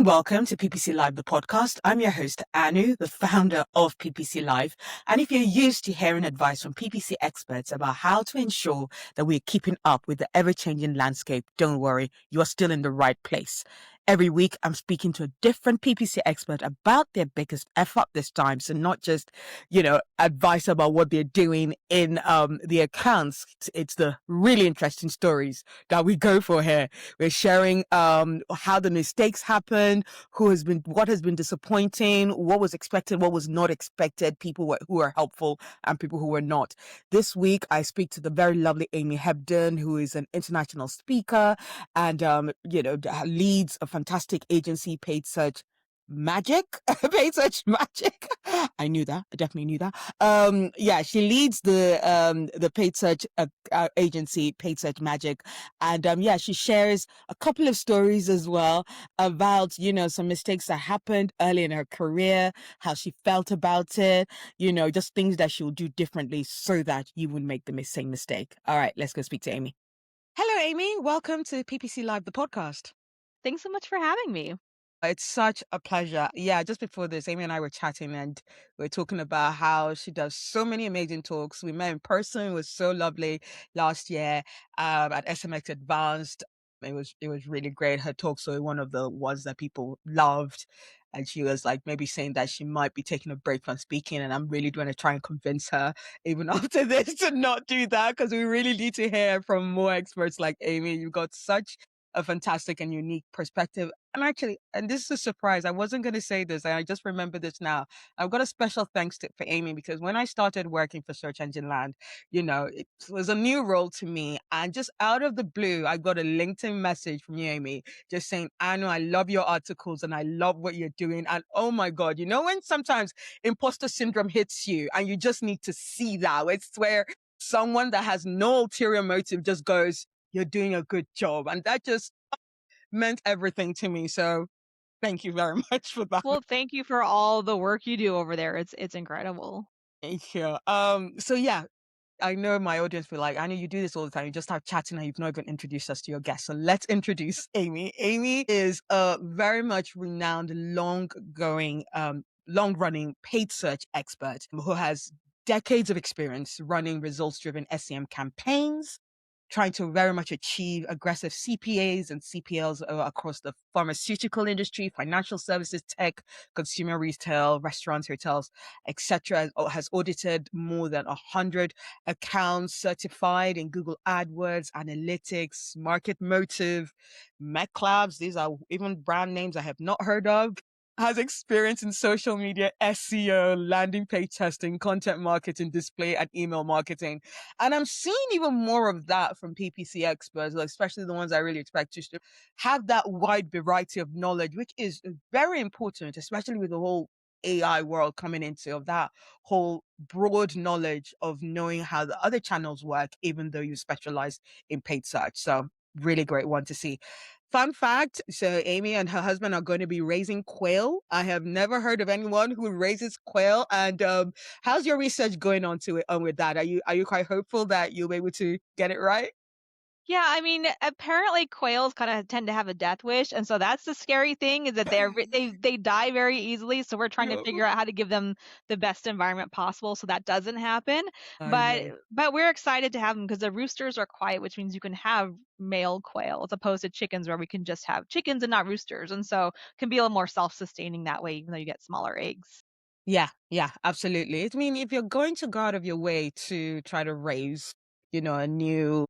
and welcome to PPC Live The Podcast. I'm your host, Anu, the founder of PPC Live. And if you're used to hearing advice from PPC experts about how to ensure that we're keeping up with the ever-changing landscape, don't worry, you are still in the right place. Every week, I'm speaking to a different PPC expert about their biggest F-up this time. So not just, advice about what they're doing in the accounts. It's the really interesting stories that we go for here. We're sharing how the mistakes happened, what has been disappointing, what was expected, what was not expected, who are helpful and people who were not. This week, I speak to the very lovely Amy Hebdon, who is an international speaker and, leads a fantastic agency, Paid Search Magic. Paid Search Magic. I knew that. I definitely knew that. She leads the paid search agency, Paid Search Magic. And she shares a couple of stories as well about, some mistakes that happened early in her career, how she felt about it, just things that she'll do differently so that you wouldn't make the same mistake. All right, let's go speak to Amy. Hello, Amy. Welcome to PPC Live, the podcast. Thanks so much for having me. It's such a pleasure. Yeah, just before this, Amy and I were chatting and we are talking about how she does so many amazing talks. We met in person. It was so lovely last year at SMX Advanced. It was really great. Her talks were one of the ones that people loved. And she was like maybe saying that she might be taking a break from speaking. And I'm really going to try and convince her, even after this, to not do that because we really need to hear from more experts like Amy. You've got such a fantastic and unique perspective. And this is a surprise. I wasn't going to say this, and I just remember this now. I've got a special thanks for Amy because when I started working for Search Engine Land, it was a new role to me. And just out of the blue, I got a LinkedIn message from you, Amy, just saying, Anu, I love your articles and I love what you're doing. And oh my God, when sometimes imposter syndrome hits you and you just need to see that. It's where someone that has no ulterior motive just goes, you're doing a good job. And that just meant everything to me. So thank you very much for that. Well, thank you for all the work you do over there. It's incredible. Thank you. I know my audience will like, I know you do this all the time. You just start chatting and you've not even introduced us to your guest. So let's introduce Amy. Amy is a very much renowned, long-running paid search expert who has decades of experience running results-driven SEM campaigns, trying to very much achieve aggressive CPAs and CPLs across the pharmaceutical industry, financial services, tech, consumer retail, restaurants, hotels, etc. Has audited more than 100 accounts, certified in Google AdWords, analytics, Market Motive, MetLabs. These are even brand names I have not heard of. Has experience in social media, SEO, landing page testing, content marketing, display, and email marketing. And I'm seeing even more of that from PPC experts, especially the ones I really expect to have that wide variety of knowledge, which is very important, especially with the whole AI world coming into of that whole broad knowledge of knowing how the other channels work, even though you specialize in paid search. So really great one to see. Fun fact, so Amy and her husband are going to be raising quail. I have never heard of anyone who raises quail. And how's your research going on with that? Are you quite hopeful that you'll be able to get it right? Yeah, I mean, apparently quails kind of tend to have a death wish, and so that's the scary thing is that they die very easily. So we're trying to figure out how to give them the best environment possible so that doesn't happen. But we're excited to have them because the roosters are quiet, which means you can have male quail as opposed to chickens where we can just have chickens and not roosters, and so can be a little more self-sustaining that way, even though you get smaller eggs. Yeah, absolutely. I mean, if you're going to go out of your way to try to raise, a new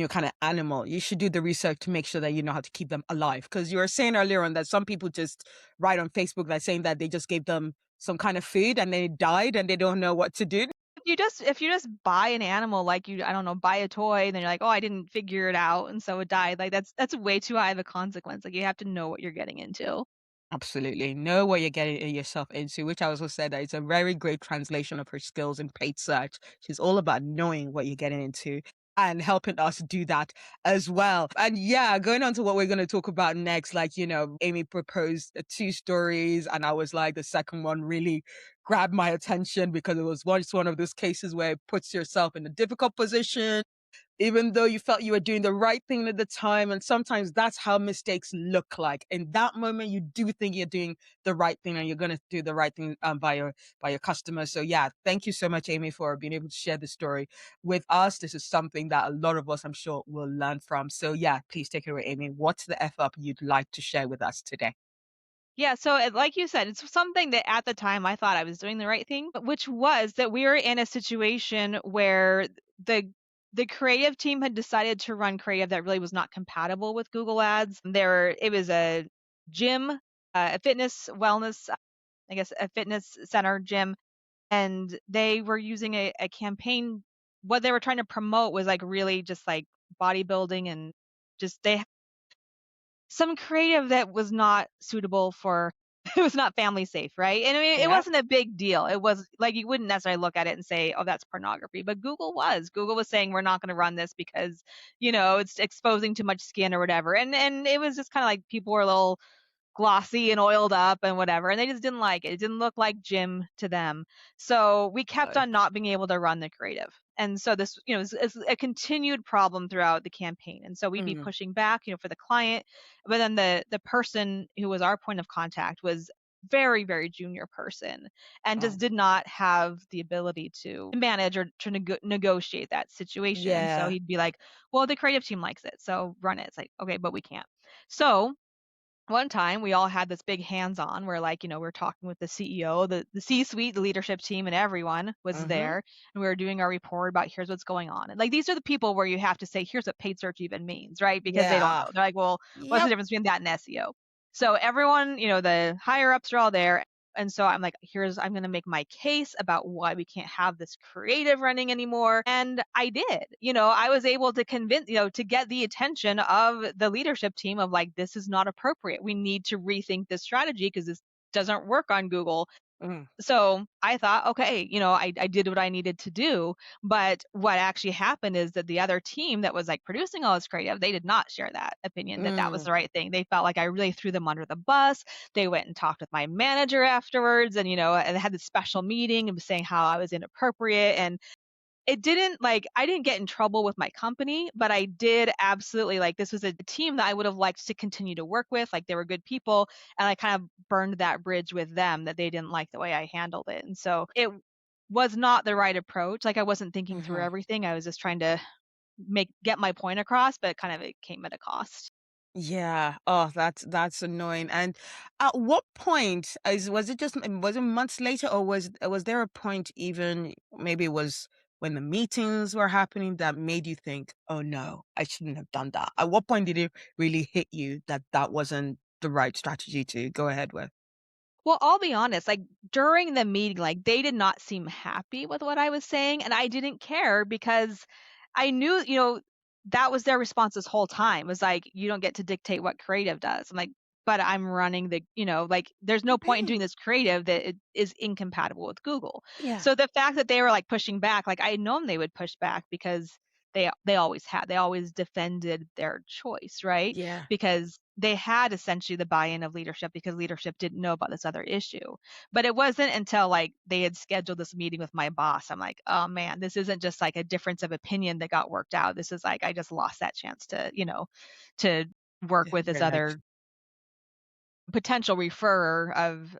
kind of animal, you should do the research to make sure that you know how to keep them alive. Because you were saying earlier on that some people just write on Facebook that saying that they just gave them some kind of food and they died and they don't know what to do. If you just buy an animal, like I don't know, buy a toy, and then you're like, oh, I didn't figure it out, and so it died. Like that's way too high of a consequence. Like you have to know what you're getting into. Absolutely. Know what you're getting yourself into, which I also said that it's a very great translation of her skills in paid search. She's all about knowing what you're getting into and helping us do that as well. And yeah, going on to what we're going to talk about next, Amy proposed two stories, and I was like, the second one really grabbed my attention because it was one of those cases where it puts yourself in a difficult position. even though you felt you were doing the right thing at the time. And sometimes that's how mistakes look like. In that moment, you do think you're doing the right thing and you're going to do the right thing by your customers. So yeah, thank you so much, Amy, for being able to share the story with us. This is something that a lot of us, I'm sure, will learn from. So yeah, please take it away, Amy. What's the F up you'd like to share with us today? Yeah, so like you said, it's something that at the time I thought I was doing the right thing, but which was that we were in a situation where the the creative team had decided to run creative that really was not compatible with Google Ads. It was a gym, a fitness wellness, I guess a fitness center gym, and they were using a campaign. What they were trying to promote was like really just like bodybuilding and just they some creative that was not suitable for it was not family safe, right? And I mean, it Yeah. wasn't a big deal. It was like you wouldn't necessarily look at it and say, "Oh, that's pornography." But Google was. Google was saying, "We're not going to run this because, it's exposing too much skin or whatever." And it was just kind of like people were a little glossy and oiled up and whatever, and they just didn't like it. It didn't look like gym to them. So we kept on not being able to run the creative. And so this, is a continued problem throughout the campaign. And so we'd be Mm. pushing back, for the client, but then the person who was our point of contact was very, very junior person and Oh, just did not have the ability to manage or to negotiate that situation. So yeah. he'd be like, well, the creative team likes it, so run it. It's like, okay, but we can't. So one time we all had this big hands-on where like we're talking with the CEO, the C-suite, the leadership team, and everyone was Mm-hmm. there, and we were doing our report about here's what's going on. And like these are the people where you have to say here's what paid search even means, right? Because they don't Yeah. know. They're like, well, what's the Yep. difference between that and SEO? So everyone, the higher ups are all there. And so I'm like, I'm going to make my case about why we can't have this creative running anymore. And I did. I was able to convince, to get the attention of the leadership team of like, this is not appropriate. We need to rethink this strategy because this doesn't work on Google. Mm. So I thought, okay, I did what I needed to do. But what actually happened is that the other team that was like producing all this creative, they did not share that opinion that that was Mm. the right thing. They felt like I really threw them under the bus. They went and talked with my manager afterwards and had this special meeting and was saying how I was inappropriate. And it didn't like I didn't get in trouble with my company, but I did absolutely like this was a team that I would have liked to continue to work with. Like they were good people, and I kind of burned that bridge with them that they didn't like the way I handled it. And so it was not the right approach. Like I wasn't thinking through Mm-hmm. everything. I was just trying to get my point across, but kind of it came at a cost. Yeah. Oh, that's annoying. And at what point was it just was it months later, or was there a point even maybe it was when the meetings were happening that made you think, oh no, I shouldn't have done that? At what point did it really hit you that that wasn't the right strategy to go ahead with? Well, I'll be honest, like during the meeting, like they did not seem happy with what I was saying, and I didn't care because I knew, that was their response this whole time was like, you don't get to dictate what creative does. I'm like, but I'm running like there's no point in doing this creative that it is incompatible with Google. Yeah. So the fact that they were like pushing back, like I had known they would push back because they always defended their choice, right? Yeah. Because they had essentially the buy-in of leadership because leadership didn't know about this other issue. But it wasn't until like they had scheduled this meeting with my boss. I'm like, oh man, this isn't just like a difference of opinion that got worked out. This is like I just lost that chance to work with this Very nice. other potential referrer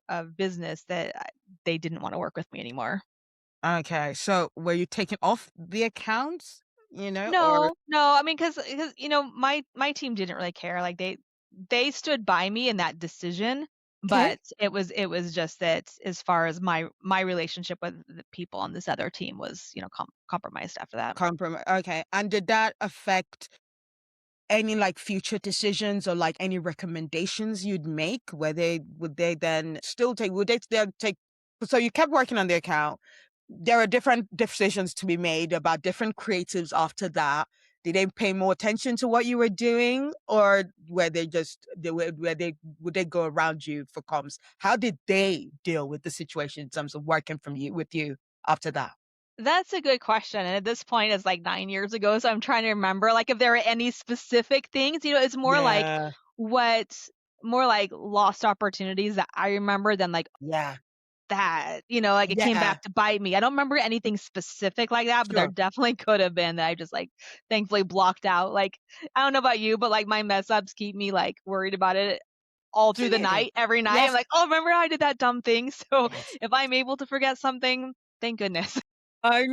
of business that they didn't want to work with me anymore. Okay. So were you taken off the accounts, or No, no, I mean, because my team didn't really care, like, they stood by me in that decision, okay? but it was just that as far as my relationship with the people on this other team was, compromised after that. Compromise. Okay. And did that affect any like future decisions or like any recommendations you'd make? Would they then still take would they still take so you kept working on the account. There are different decisions to be made about different creatives after that. Did they pay more attention to what you were doing, or were they just they were where they would they go around you for comms? How did they deal with the situation in terms of working from you with you after that? That's a good question, and at this point, it's like 9 years ago, so I'm trying to remember, like, if there are any specific things, it's Yeah. what more like lost opportunities that I remember than, like, Yeah. that, like it came Yeah, back to bite me. I don't remember anything specific like that, but there sure. definitely could have been that I just like thankfully blocked out. Like, I don't know about you, but like my mess ups keep me like worried about it all through the Absolutely. night, every night. I'm Yes, like, oh, remember how I did that dumb thing? So yes. if I'm able to forget something, thank goodness. I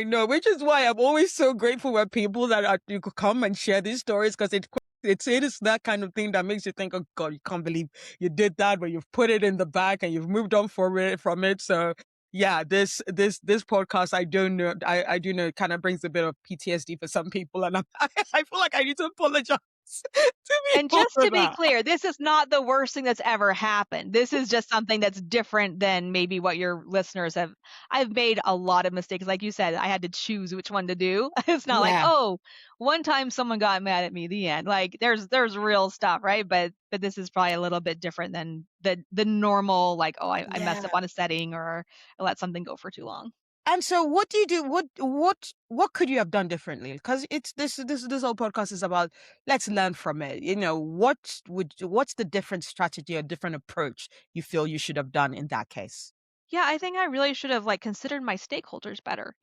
know, which is why I'm always so grateful when people that are, you could come and share these stories because it is that kind of thing that makes you think, oh God, you can't believe you did that, but you've put it in the back and you've moved on from it. So yeah, this podcast, I don't know, I do know it kind of brings a bit of PTSD for some people, and I feel like I need to apologize to And people just for to be that. clear, this is not the worst thing that's ever happened. This is just something that's different than maybe what your listeners have. I've made a lot of mistakes. Like you said, I had to choose which one to do. It's not like, Yeah, oh, one time someone got mad at me, the end. Like there's real stuff, right? But this is probably a little bit different than the normal, like, oh, I messed up yeah. on a setting or I let something go for too long. And so, what do you do? What could you have done differently? Because it's this whole podcast is about let's learn from it. You know, what's the different strategy or different approach you feel you should have done in that case? Yeah, I think I really should have like considered my stakeholders better.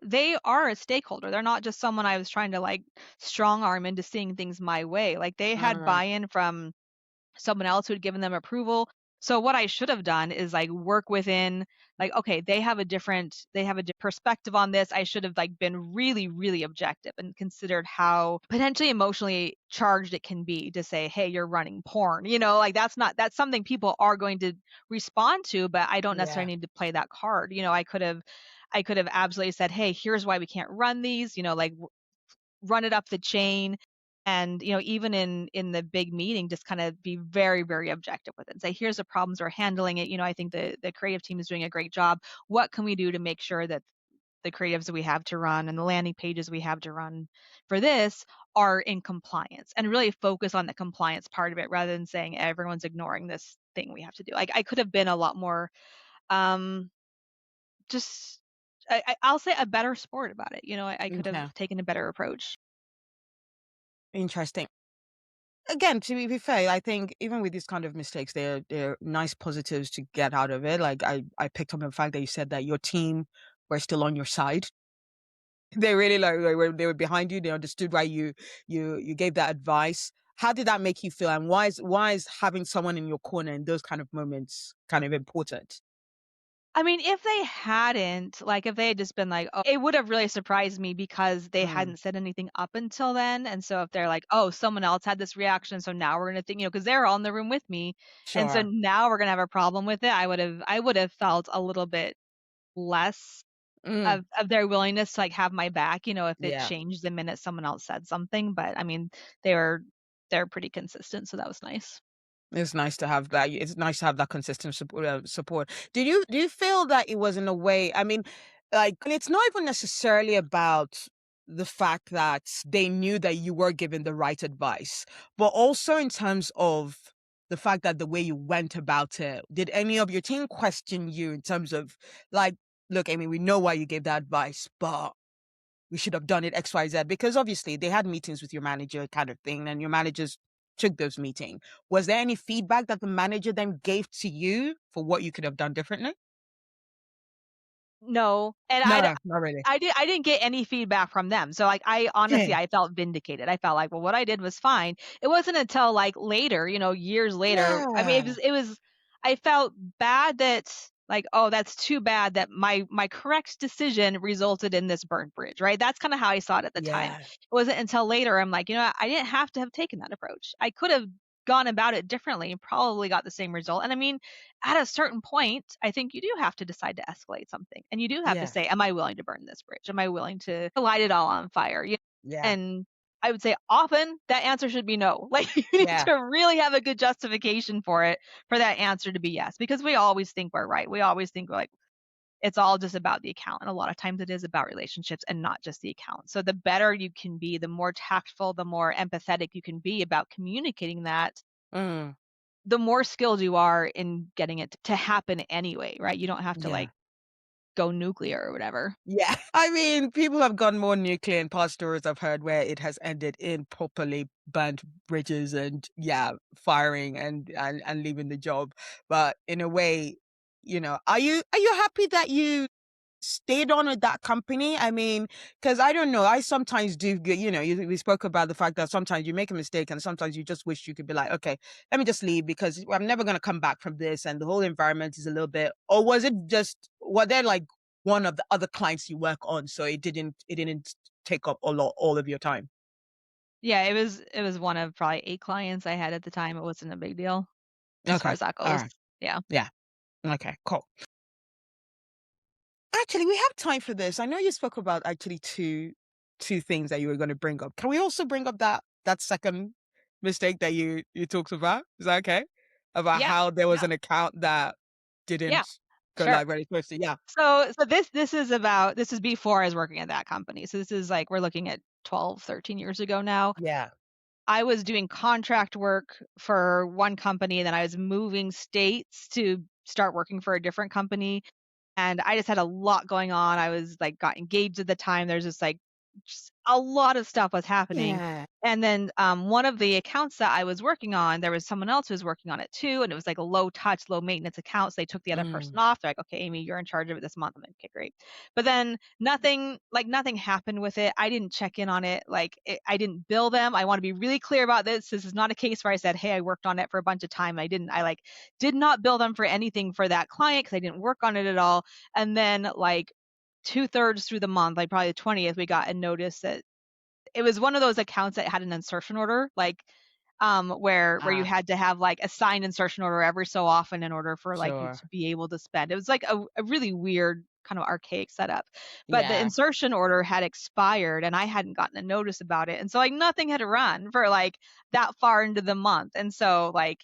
They are a stakeholder. They're not just someone I was trying to like strong arm into seeing things my way. Like they had Mm, buy-in from someone else who had given them approval. So what I should have done is like work within like, okay, they have a perspective on this. I should have like been really really objective and considered how potentially emotionally charged it can be to say, "Hey, you're running porn." Like that's something people are going to respond to, but I don't yeah, necessarily need to play that card. I could have absolutely said, "Hey, here's why we can't run these." Like run it up the chain and even in the big meeting just kind of be very very objective with it and say here's the problems we're handling it. I think the creative team is doing a great job. What can we do to make sure that the creatives that we have to run and the landing pages we have to run for this are in compliance, and really focus on the compliance part of it rather than saying everyone's ignoring this thing we have to do. Like I could have been a lot more um just I'll say a better sport about it. I could have okay, taken a better approach. interesting. Again, to be fair, I think even with these kind of mistakes, they're nice positives to get out of it. Like I picked up on the fact that you said that your team were still on your side. They really like they were behind you. They understood why you gave that advice. How did that make you feel? And why is having someone in your corner in those kind of moments kind of important? I mean, if they hadn't, like, if they had just been like, "Oh," it would have really surprised me because they Mm, hadn't said anything up until then, and so if they're like, "Oh, someone else had this reaction, so now we're gonna think," because they're all in the room with me, and so sure. now we're gonna have a problem with it, I would have felt a little bit less Mm, of their willingness to, like, have my back, if it yeah. changed the minute someone else said something, but, I mean, they were they're pretty consistent, so that was nice. It's nice to have that. It's nice to have that consistent support. Do you feel that it was in a way? I mean, like and it's not even necessarily about the fact that they knew that you were giving the right advice, but also in terms of the fact that the way you went about it. Did any of your team question you in terms of like, look, Amy, we know why you gave that advice, but we should have done it X, Y, Z because obviously they had meetings with your manager kind of thing and your managers took those meetings. Was there any feedback that the manager then gave to you for what you could have done differently? No, and No, not really. I didn't get any feedback from them. So like I honestly Yeah. I felt vindicated. I felt like, well, what I did was fine. It wasn't until like later, years later. I mean, Yeah. it was I felt bad that like, oh, that's too bad that my correct decision resulted in this burnt bridge, right? That's kind of how I saw it at the time. Yeah. It wasn't until later I'm like, I didn't have to have taken that approach. I could have gone about it differently and probably got the same result. And I mean, at a certain point, I think you do have to decide to escalate something. And you do have to Yeah. say, am I willing to burn this bridge? Am I willing to light it all on fire? Yeah. And I would say often that answer should be no. Like you need Yeah. to really have a good justification for it for that answer to be yes. Because we always think we're right. We always think we're like, it's all just about the account. And a lot of times it is about relationships and not just the account. So the better you can be, the more tactful, the more empathetic you can be about communicating that, Mm. the more skilled you are in getting it to happen anyway, right? You don't have to Yeah. like go nuclear or whatever. Yeah. I mean, people have gone more nuclear in past stories I've heard where it has ended in properly burnt bridges and yeah, firing and leaving the job. But in a way, Are you happy that you stayed on with that company? I mean, because I don't know, I sometimes do get, we spoke about the fact that sometimes you make a mistake and sometimes you just wish you could be like, okay, let me just leave because I'm never going to come back from this, and the whole environment is a little bit. Or was it just, were there like one of the other clients you work on, so it didn't take up all of your time? Yeah, it was one of probably 8 clients I had at the time. It wasn't a big deal as far Okay, as that all goes. right, Yeah. yeah, okay, cool. Actually, we have time for this. I know you spoke about actually two things that you were going to bring up. Can we also bring up that second mistake that you talked about? Is that okay? About Yeah. how there was Yeah. an account that Yeah. didn't go Sure. live very closely. Yeah. So this is before I was working at that company. So this is like we're looking at 12, 13 years ago now. Yeah. I was doing contract work for one company, and then I was moving states to start working for a different company. And I just had a lot going on. I was like got engaged at the time. There's just a lot of stuff was happening. Yeah. And then one of the accounts that I was working on, there was someone else who was working on it too, and it was like a low touch, low maintenance account. So they took the other person Mm. off. They're like, "Okay, Amy, you're in charge of it this month." I'm like, "Okay, great." But then nothing happened with it. I didn't check in on it. I didn't bill them. I want to be really clear about this. This is not a case where I said, "Hey, I worked on it for a bunch of time." I didn't. I did not bill them for anything for that client because I didn't work on it at all. And then like 2/3 through the month, like probably the 20th, we got a notice that it was one of those accounts that had an insertion order, where you Ah, had to have like a signed insertion order every so often in order for like you sure. to be able to spend. It was like a really weird kind of archaic setup. But the Yeah. insertion order had expired and I hadn't gotten a notice about it. And so like nothing had run for like that far into the month. And so like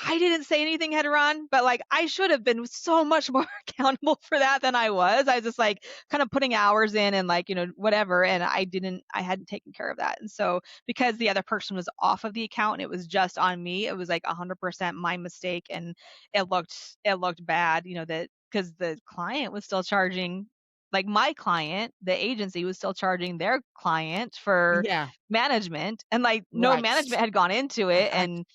I didn't say anything had run, but like I should have been so much more accountable for that than I was. I was just like kind of putting hours in and like, whatever. And I hadn't taken care of that. And so because the other person was off of the account and it was just on me, it was like 100% my mistake. And it looked bad, that because the client was still charging, like my client, the agency was still charging their client for Yeah. management, and like no Right. management had gone into it. I, And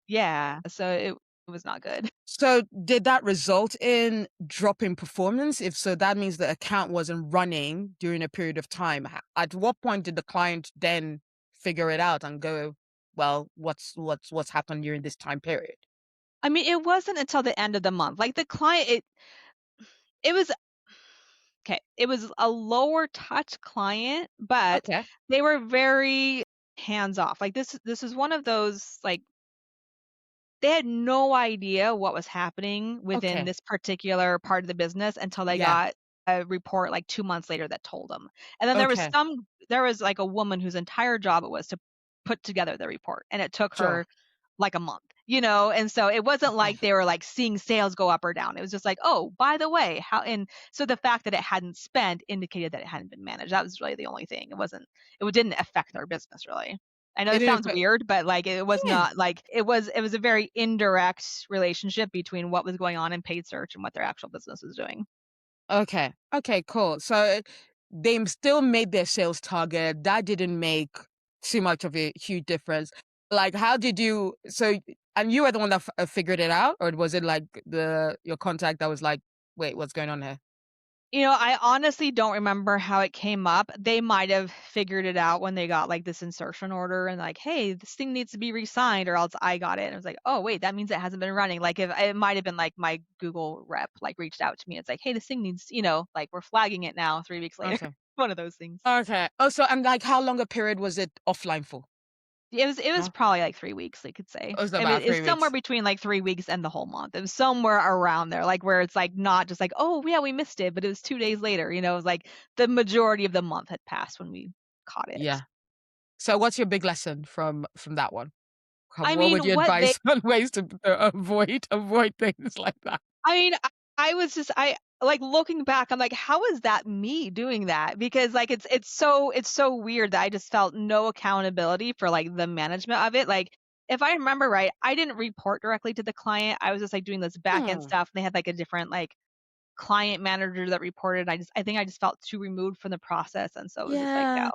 yeah, so it was not good. So did that result in drop in performance? If so, that means the account wasn't running during a period of time. At what point did the client then figure it out and go, well, what's happened during this time period? I mean, it wasn't until the end of the month. Like the client, it was okay. It was a lower touch client, but Okay. they were very hands off. Like this is one of those like they had no idea what was happening within Okay. this particular part of the business until they Yeah. got a report like 2 months later that told them. And then Okay. there was like a woman whose entire job it was to put together the report, and it took Sure. her like a month, and so it wasn't Okay. like they were like seeing sales go up or down. It was just like, "Oh, by the way, how," and so the fact that it hadn't spent indicated that it hadn't been managed. That was really the only thing. It didn't affect their business really. I know It it didn't. sounds weird, but like it was Yeah. not like it was a very indirect relationship between what was going on in paid search and what their actual business was doing. Okay. Okay, cool. So they still made their sales target. That didn't make too much of a huge difference. Like, how did you, and you were the one that figured it out, or was it like your contact that was like, wait, what's going on here? I honestly don't remember how it came up. They might have figured it out when they got like this insertion order and like, hey, this thing needs to be re-signed, or else I got it. And I was like, oh wait, that means it hasn't been running. Like if it might have been like my Google rep like reached out to me. It's like, hey, this thing needs, like we're flagging it now 3 weeks later. Okay. One of those things. Okay. Also, and like, how long a period was it offline for? It was No? probably like 3 weeks, they could say. It was I mean, about it's 3 weeks. somewhere between like 3 weeks and the whole month. It was somewhere around there, like where it's like not just like, oh yeah, we missed it, but it was 2 days later. It was like the majority of the month had passed when we caught it. Yeah. So what's your big lesson from that one? I What would mean, you what they advise on ways to avoid things like that? I mean, I was just I like looking back, I'm like, how is that me doing that? Because like it's so weird that I just felt no accountability for like the management of it. Like if I remember right, I didn't report directly to the client. I was just like doing this back end Hmm. stuff. And they had like a different like client manager that reported. I think I just felt too removed from the process. And so it was just like, yeah, Yeah.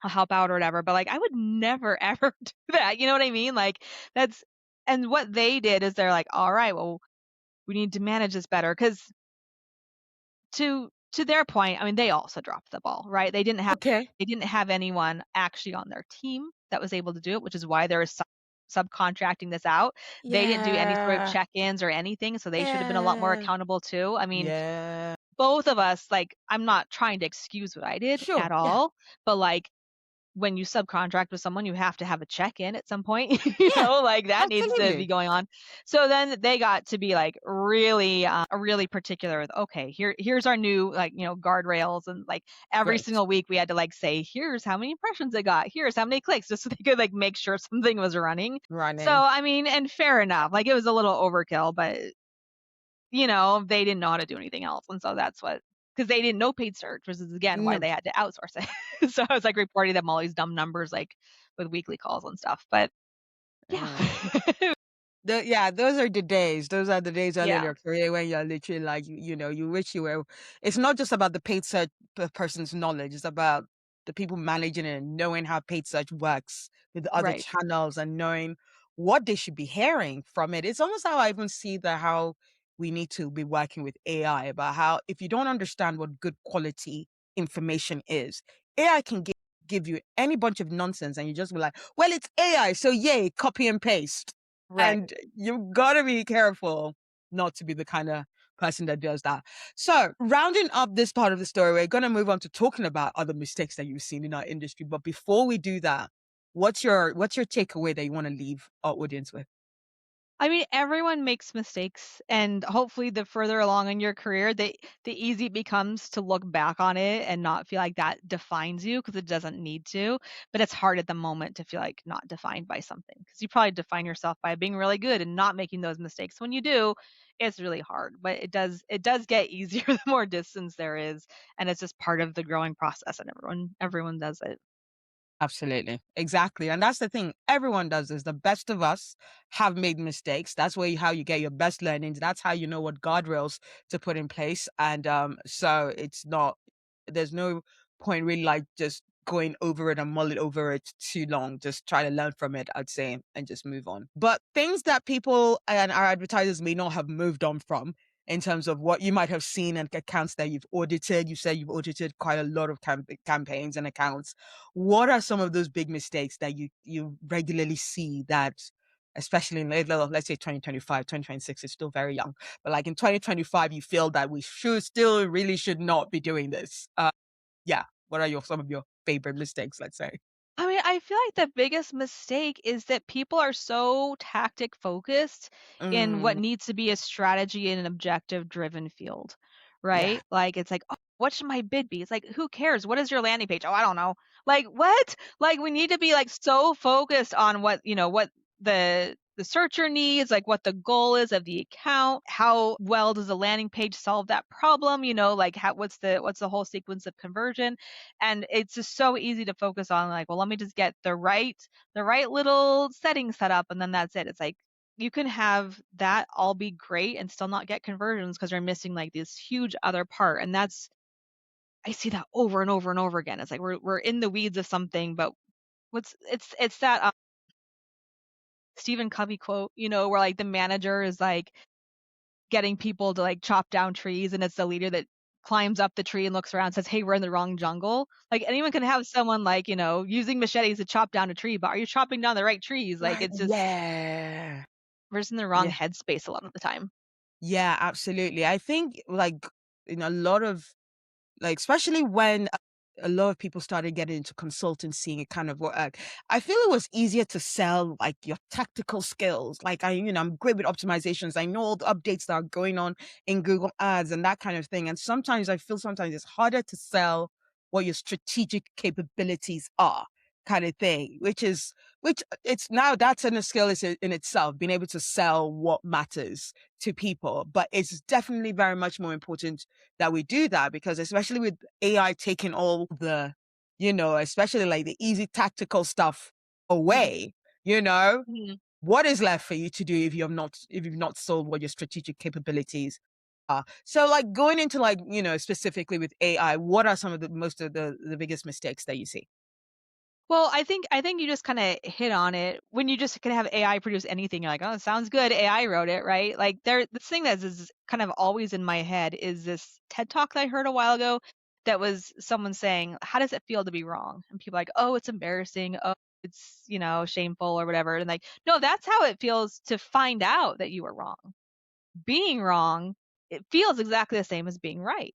I'll help out or whatever. But like I would never ever do that. You know what I mean? Like that's and what they did is they're like, all right, well, we need to manage this better. Because to their point, I mean, they also dropped the ball, right? Okay. They didn't have anyone actually on their team that was able to do it, which is why they're subcontracting this out. They didn't do any sort of Yeah. check-ins or anything, so they should have been a lot more Yeah. accountable too. I mean, Yeah. both of us, like, I'm not trying to excuse what I did Sure. at Yeah. all, but like when you subcontract with someone, you have to have a check-in at some point, Yeah. like that needs to be Absolutely. going on. So then they got to be like really particular with, okay, here's our new like, guardrails, and like every Great. single week we had to like say, here's how many impressions it got, here's how many clicks, just so they could like make sure something was running. So Running. I mean, and fair enough, like it was a little overkill, but they didn't know how to do anything else. And so that's what, because they didn't know paid search, which is again why No. they had to outsource it. So I was like reporting them all these dumb numbers, like with weekly calls and stuff. But yeah. Yeah, those are the days. Those are the days early in Yeah, your career when you're literally like, you wish you were. It's not just about the paid search person's knowledge. It's about the people managing it and knowing how paid search works with the other right. channels and knowing what they should be hearing from it. It's almost how I even see how we need to be working with AI about how if you don't understand what good quality information is, AI can give you any bunch of nonsense and you just be like, well, it's AI, so yay, copy and paste. Right. And you've got to be careful not to be the kind of person that does that. So, rounding up this part of the story, we're going to move on to talking about other mistakes that you've seen in our industry. But before we do that, what's your takeaway that you want to leave our audience with? I mean, everyone makes mistakes, and hopefully, the further along in your career, the easy it becomes to look back on it and not feel like that defines you, because it doesn't need to. But it's hard at the moment to feel like not defined by something, because you probably define yourself by being really good and not making those mistakes. When you do, it's really hard, but it does get easier the more distance there is, and it's just part of the growing process, and everyone does it. Absolutely. Exactly. And that's the thing. Everyone does this. The best of us have made mistakes. That's how you get your best learnings. That's how you know what guardrails to put in place. And so there's no point really like just going over it and mulling over it too long. Just try to learn from it, I'd say, and just move on. But things that people and our advertisers may not have moved on from in terms of what you might have seen and accounts that you've audited. You said you've audited quite a lot of campaigns and accounts. What are some of those big mistakes that you regularly see that, especially in let's say 2025, 2026 is still very young, but like in 2025, you feel that we should not be doing this? Yeah. What are some of your favorite mistakes, let's say? I mean, I feel like the biggest mistake is that people are so tactic focused in what Mm, needs to be a strategy in an objective driven field, yeah. right? Like it's like, oh, what should my bid be? It's like, who cares? What is your landing page? Oh, I don't know. Like what? Like we need to be like so focused on what the searcher needs, like what the goal is of the account, how well does the landing page solve that problem, like what's the whole sequence of conversion. And it's just so easy to focus on like, well, let me just get the right little setting set up, and then that's it. It's like you can have that all be great and still not get conversions because you're missing like this huge other part. And that's, I see that over and over and over again. It's like we're in the weeds of something, but it's that Stephen Covey quote, where like the manager is like getting people to like chop down trees, and it's the leader that climbs up the tree and looks around and says, hey, we're in the wrong jungle. Like anyone can have someone like, using machetes to chop down a tree, but are you chopping down the right trees? Like Right. it's just, Yeah. we're just in the wrong Yeah. headspace a lot of the time. Yeah, absolutely. I think like in a lot of like especially when a lot of people started getting into consultancy and kind of work, I feel it was easier to sell like your tactical skills. Like I'm great with optimizations. I know all the updates that are going on in Google Ads and that kind of thing. And sometimes I feel sometimes it's harder to sell what your strategic capabilities are, kind of thing, which it's now that's in a skill in itself, being able to sell what matters to people. But it's definitely very much more important that we do that because especially with AI taking all the, especially like the easy tactical stuff away, you know, Mhm. what is left for you to do if you've not sold what your strategic capabilities are? So like going into like, specifically with AI, what are some of the most of the biggest mistakes that you see? Well, I think you just kind of hit on it when you just can have AI produce anything. You're like, oh, it sounds good. AI wrote it, right? Like this thing that is kind of always in my head is this TED talk that I heard a while ago that was someone saying, how does it feel to be wrong? And people are like, oh, it's embarrassing. Oh, it's, shameful or whatever. And like, no, that's how it feels to find out that you were wrong. Being wrong, it feels exactly the same as being right.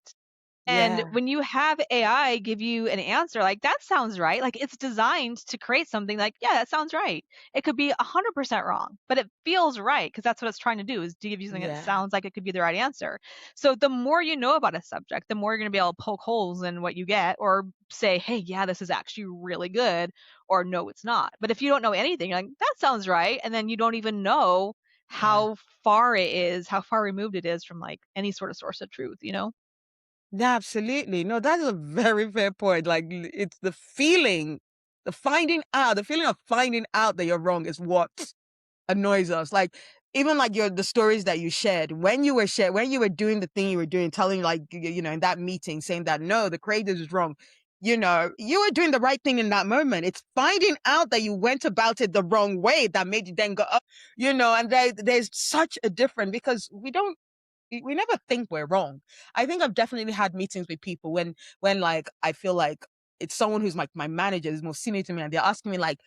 And Yeah, when you have AI give you an answer like that sounds right, like it's designed to create something like, yeah, that sounds right. It could be 100% wrong, but it feels right because that's what it's trying to do is to give you something that yeah, sounds like it could be the right answer. So the more you know about a subject, the more you're going to be able to poke holes in what you get or say, hey, yeah, this is actually really good, or no, it's not. But if you don't know anything, you're like, that sounds right. And then you don't even know yeah. how far it is, how far removed it is from like any sort of source of truth? Yeah, absolutely. No, that is a very fair point. Like, it's the feeling, the feeling of finding out that you're wrong is what annoys us. Like, even like the stories that you shared when you were doing the thing you were doing, telling like, in that meeting, saying that no, the creative is wrong. You were doing the right thing in that moment. It's finding out that you went about it the wrong way that made you then go up, and there's such a difference because we never think we're wrong. I think I've definitely had meetings with people when like I feel like it's someone who's like my manager is more senior to me and they're asking me like,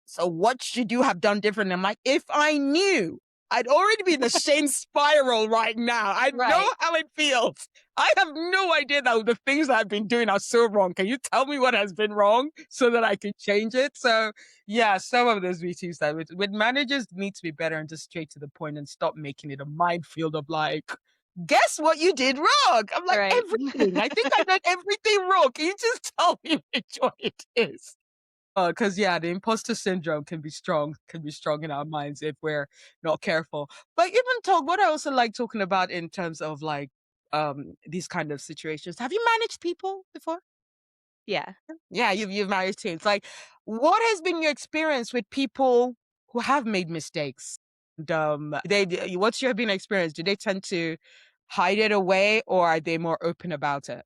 so what should you have done different? I'm like, if I knew, I'd already be in the same spiral right now. I know Right. how it feels. I have no idea that the things that I've been doing are so wrong. Can you tell me what has been wrong so that I can change it? So yeah, some of those meetings that with managers need to be better and just straight to the point and stop making it a minefield of like, guess what you did wrong? I'm like, Right. everything. I think I've done everything wrong. Can you just tell me which one it is? Because yeah, the imposter syndrome can be strong in our minds if we're not careful. But even talk, what I also like talking about in terms of like these kind of situations. Have you managed people before? Yeah. Yeah, you've managed teams. Like, what has been your experience with people who have made mistakes? And, what's your been experience? Do they tend to hide it away, or are they more open about it?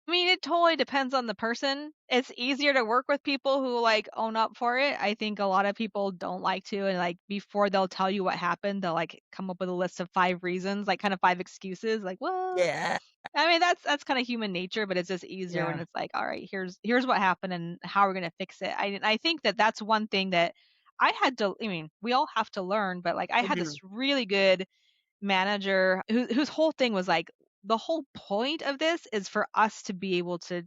I mean, it totally depends on the person. It's easier to work with people who like own up for it. I think a lot of people don't like to, and like before they'll tell you what happened, they'll like come up with a list of 5 reasons, like kind of 5 excuses, like, well, Yeah, I mean, that's kind of human nature, but it's just easier when yeah. it's like, all right, here's what happened and how we're gonna fix it. I think that that's one thing that I had to. I mean, we all have to learn, but like I had Mhm. this really good manager whose whole thing was like, the whole point of this is for us to be able to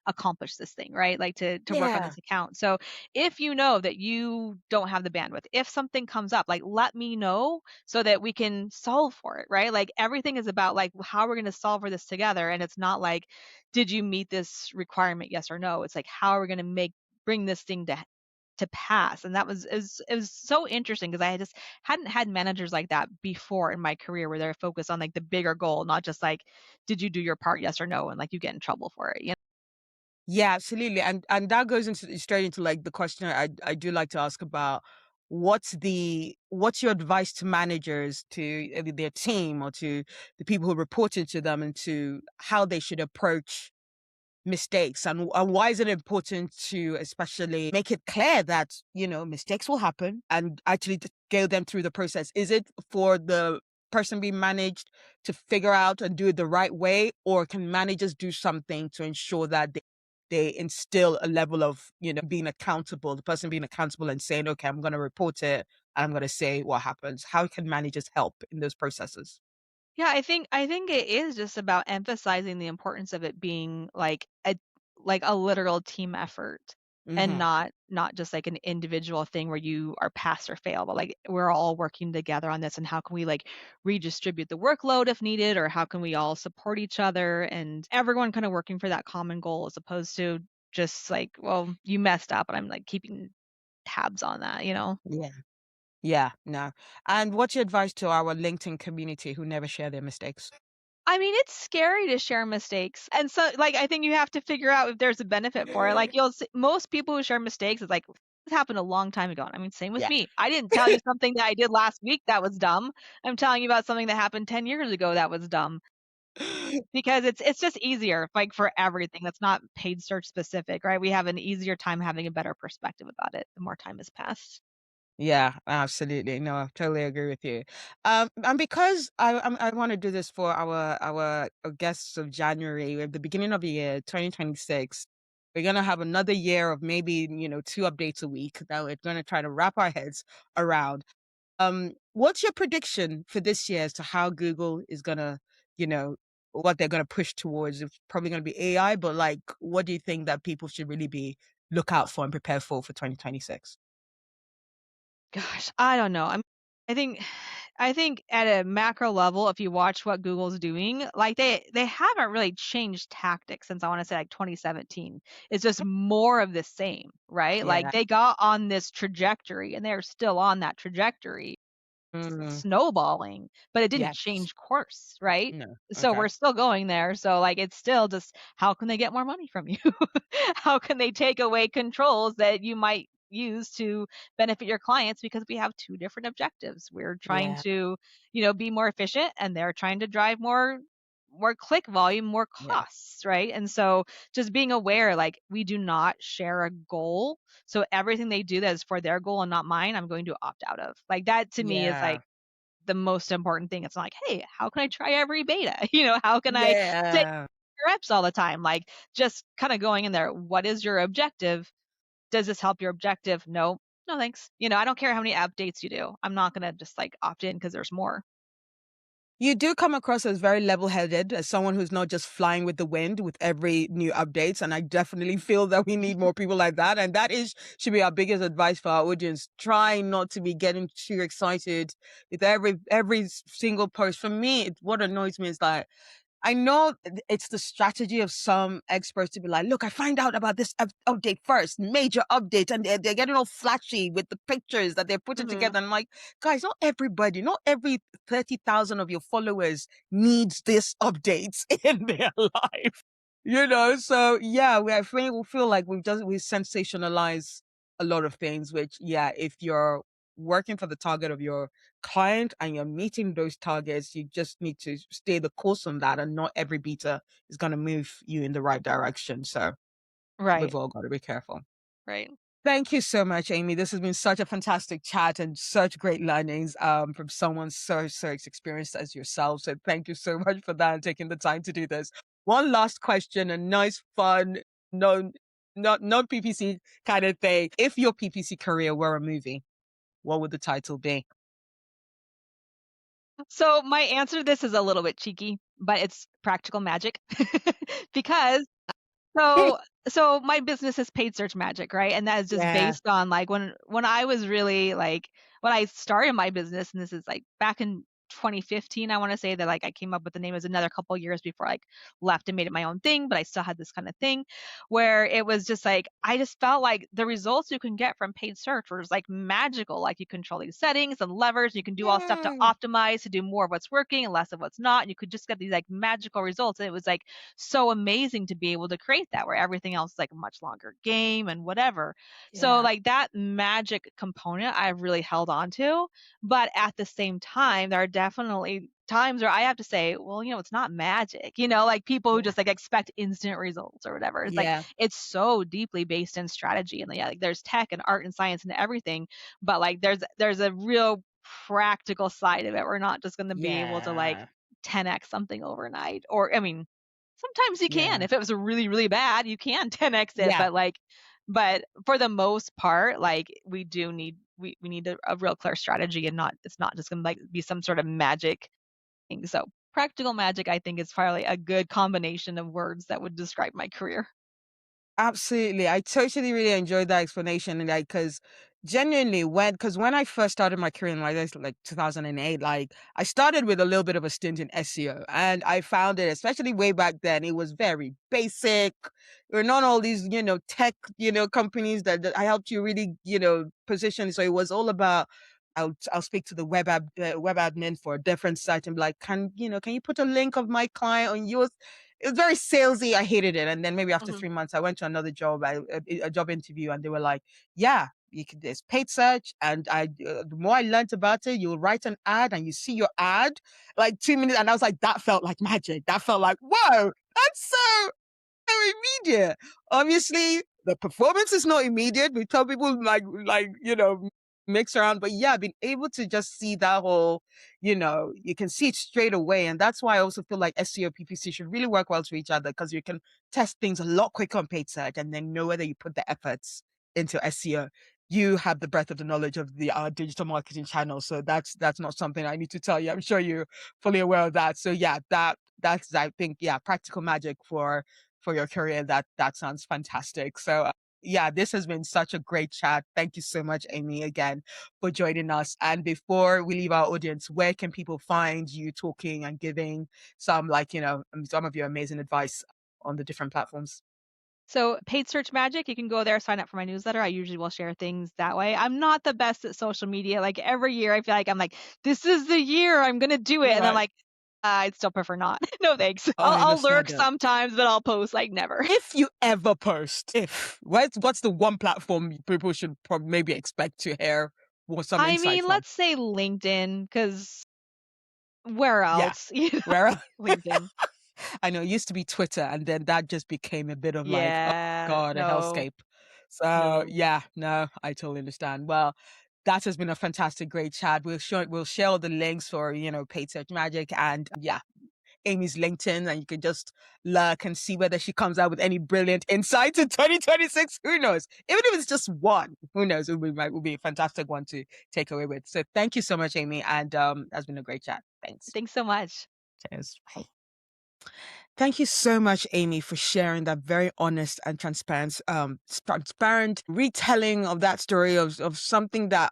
accomplish this thing, right? Like to work on Yeah, this account. So if you know that you don't have the bandwidth, if something comes up, like let me know so that we can solve for it, right? Like everything is about like how we're going to solve for this together. And it's not like, did you meet this requirement? Yes or no. It's like, how are we going to bring this thing to pass. And that was it was so interesting because I just hadn't had managers like that before in my career where they're focused on like the bigger goal, not just like, did you do your part, yes or no, and like you get in trouble for it. yeah, absolutely. And that goes into straight into like the question I do like to ask about what's your advice to managers, to either their team or to the people who report into them, and to how they should approach mistakes, and why is it important to especially make it clear that mistakes will happen and actually to scale them through the process? Is it for the person being managed to figure out and do it the right way, or can managers do something to ensure that they instill a level of being accountable, the person being accountable and saying, okay, I'm going to report it and I'm going to say what happens? How can managers help in those processes? Yeah, I think it is just about emphasizing the importance of it being like a literal team effort and Hmm. not just like an individual thing where you are pass or fail, but like we're all working together on this and how can we like redistribute the workload if needed, or how can we all support each other and everyone kind of working for that common goal as opposed to just like, well, you messed up and I'm like keeping tabs on that. Yeah. Yeah, no. And what's your advice to our LinkedIn community who never share their mistakes? I mean, it's scary to share mistakes. And so, like, I think you have to figure out if there's a benefit for it. Like, you'll see, most people who share mistakes is like, this happened a long time ago. And I mean, same with Yeah. me. I didn't tell you something that I did last week that was dumb. I'm telling you about something that happened 10 years ago that was dumb. because it's just easier, like, for everything that's not paid search specific, right? We have an easier time having a better perspective about it the more time has passed. Yeah, absolutely. No, I totally agree with you. And because I want to do this for our guests of January, at the beginning of the year, 2026, we're gonna have another year of maybe 2 updates a week that we're gonna try to wrap our heads around. What's your prediction for this year as to how Google is gonna, you know, what they're gonna push towards? It's probably gonna be AI, but like, what do you think that people should really be look out for and prepare for 2026? Gosh, I don't know. I think I think at a macro level, if you watch what Google's doing, like they haven't really changed tactics since I want to say like 2017. It's just more of the same, right? Like Yeah. they got on this trajectory and they're still on that trajectory Mm, snowballing, but it didn't yes. change course, right? No. So Okay. we're still going there. So like it's still just how can they get more money from you? How can they take away controls that you might use to benefit your clients because we have two different objectives. We're trying Yeah. to, be more efficient and they're trying to drive more click volume, more Yeah. costs, right? And so just being aware like we do not share a goal, so everything they do that is for their goal and not mine, I'm going to opt out of. Like that to me is Yeah. like the most important thing. It's not like, hey, how can I try every beta? How can I take Yeah. reps all the time? Like just kind of going in there. What is your objective? Does this help your objective? No. No, thanks. I don't care how many updates you do. I'm not gonna just like opt in because there's more. You do come across as very level-headed, as someone who's not just flying with the wind with every new updates, and I definitely feel that we need more people like that, and that is should be our biggest advice for our audience. Try not to be getting too excited with every single post. For me, what annoys me is that I know it's the strategy of some experts to be like, look, I find out about this update first, major update, and they're getting all flashy with the pictures that they're putting Hmm. together. And I'm like, guys, not everybody, not every 30,000 of your followers needs this updates in their life. So yeah, we feel like we sensationalize a lot of things, which yeah, if you're working for the target of your client and you're meeting those targets, you just need to stay the course on that, and not every beta is going to move you in the right direction. So we've Right. all got to be careful. Right. Thank you so much, Amy. This has been such a fantastic chat and such great learnings from someone so experienced as yourself. So thank you so much for that and taking the time to do this. One last question, a nice, fun, non not non PPC kind of thing. If your PPC career were a movie, what would the title be? So my answer to this is a little bit cheeky, but it's practical magic because So so my business is paid search magic, right? And that is just Yeah. based on like when I was really like when I started my business, and this is like back in 2015, I want to say that like I came up with the name as another couple years before I like left and made it my own thing, but I still had this kind of thing where it was just like I just felt like the results you can get from paid search were just like magical. Like you control these settings and levers, you can do all stuff to Mm, optimize to do more of what's working and less of what's not. And you could just get these like magical results. And it was like so amazing to be able to create that where everything else is like a much longer game and whatever. So yeah. like that magic component I've really held on to, but at the same time there are definitely times where I have to say, well, it's not magic. Like people who Yeah. just like expect instant results or whatever. It's like Yeah. it's so deeply based in strategy and yeah, like there's tech and art and science and everything, but like there's a real practical side of it. We're not just going to be able to like Yeah. 10x something overnight. Or I mean, sometimes you can. Yeah. If it was really, really bad, you can 10x it. Yeah. But for the most part, like we do need we need a real clear strategy and not it's not just gonna like be some sort of magic thing. So practical magic, I think, is probably a good combination of words that would describe my career. Absolutely. I totally really enjoyed that explanation. And like, cause genuinely cause when I first started my career in like 2008, like I started with a little bit of a stint in SEO, and I found it, especially way back then, it was very basic. There were not all these, tech, companies that I helped you really, position. So it was all about, I'll speak to the web admin for a different site and be like, can you put a link of my client on yours? It was very salesy. I hated it. And then maybe after Mhm. 3 months, I went to another job, a job interview, and they were like, "Yeah, there's paid search, and the more I learned about it, you'll write an ad and you see your ad like 2 minutes, and I was like, that felt like magic. That felt like, whoa, that's so immediate. Obviously, the performance is not immediate. We tell people mix around, but yeah, being able to just see that whole, you can see it straight away, and that's why I also feel like SEO PPC should really work well to each other, because you can test things a lot quicker on paid search, and then know whether you put the efforts into SEO. You have the breadth of the knowledge of the digital marketing channel, so that's not something I need to tell you. I'm sure you're fully aware of that. So yeah, that's I think practical magic for your career. That sounds fantastic. So yeah, this has been such a great chat. Thank you so much, Amy, again for joining us. And before we leave our audience, where can people find you talking and giving some some of your amazing advice on the different platforms? So paid search magic, you can go there, sign up for my newsletter. I usually will share things that way. I'm not the best at social media. Like every year, I feel like I'm like, this is the year I'm gonna do it, and I'm Right. like, I'd still prefer not. No thanks. Oh, I I'll lurk understand that. sometimes, but I'll post like never. If you ever post, what's the one platform people should probably maybe expect to hear some I insight mean, from? let's say LinkedIn, because where Yeah. else? Where LinkedIn. I know it used to be Twitter, and then that just became a bit of like, oh Yeah. God, a No. hellscape. So No. yeah, no, I totally understand. Well, that has been a fantastic, great chat. We'll share all the links for, paid search magic, and Amy's LinkedIn, and you can just lurk and see whether she comes out with any brilliant insights in 2026. Who knows? Even if it's just one, who knows? It will be a fantastic one to take away with. So thank you so much, Amy, and that's been a great chat. Thanks. Thanks so much. Cheers. Bye. Thank you so much, Amy, for sharing that very honest and transparent retelling of that story of something that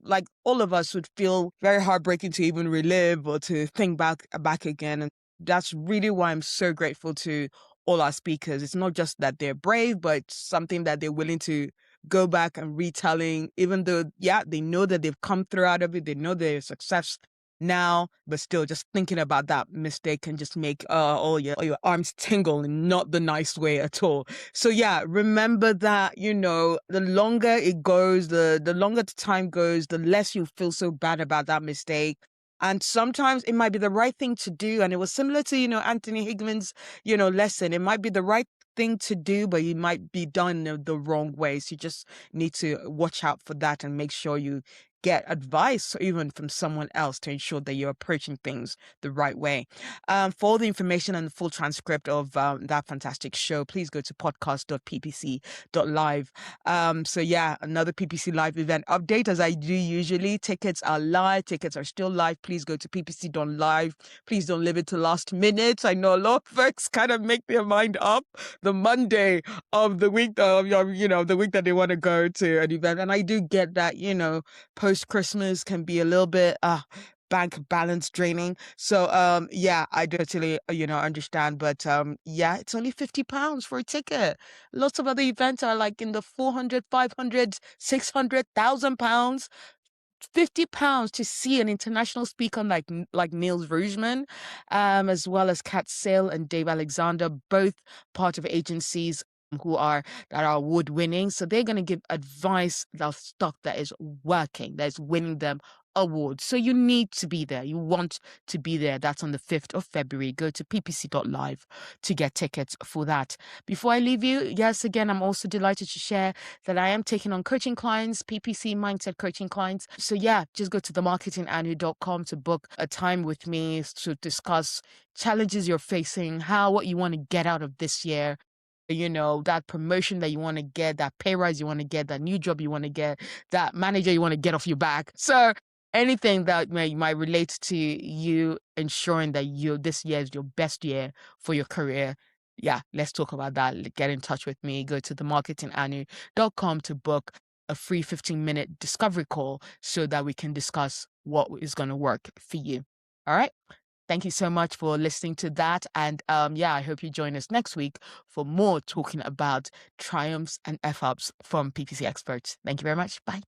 like all of us would feel very heartbreaking to even relive or to think back again. And that's really why I'm so grateful to all our speakers. It's not just that they're brave, but something that they're willing to go back and retelling, even though, they know that they've come through out of it. They know their success now, but still just thinking about that mistake can just make all your arms tingle in not the nice way at all. So yeah, remember that, the longer it goes, the longer the time goes, the less you feel so bad about that mistake. And sometimes it might be the right thing to do. And it was similar to, Anthony Higgman's, lesson. It might be the right thing to do, but it might be done the wrong way. So you just need to watch out for that and make sure you get advice even from someone else to ensure that you're approaching things the right way. For all the information and the full transcript of that fantastic show, please go to podcast.ppc.live. So yeah, another PPC Live event update as I do usually. Tickets are live. Tickets are still live. Please go to ppc.live. Please don't leave it to last minute. I know a lot of folks kind of make their mind up the Monday of the week, the week that they want to go to an event. And I do get that, post-Christmas can be a little bit bank balance draining. So I do totally understand, but it's only £50 for a ticket. Lots of other events are like in the 400, 500, 600,000 pounds. £50 to see an international speaker like Niels Rujman, as well as Kat Sale and Dave Alexander, both part of agencies that are award winning. So they're going to give advice about stuff that is working, that is winning them awards. So you need to be there. You want to be there. That's on the 5th of February. Go to ppc.live to get tickets for that. Before I leave you, yes, again, I'm also delighted to share that I am taking on coaching clients, PPC mindset coaching clients. So yeah, just go to themarketinganu.com to book a time with me to discuss challenges you're facing, what you want to get out of this year. That promotion that you want to get, that pay rise you want to get, that new job you want to get, that manager you want to get off your back. So anything that might relate to you ensuring that this year is your best year for your career. Yeah, let's talk about that. Get in touch with me. Go to themarketinganu.com to book a free 15-minute discovery call so that we can discuss what is going to work for you. All right. Thank you so much for listening to that. And I hope you join us next week for more talking about triumphs and F-ups from PPC experts. Thank you very much. Bye.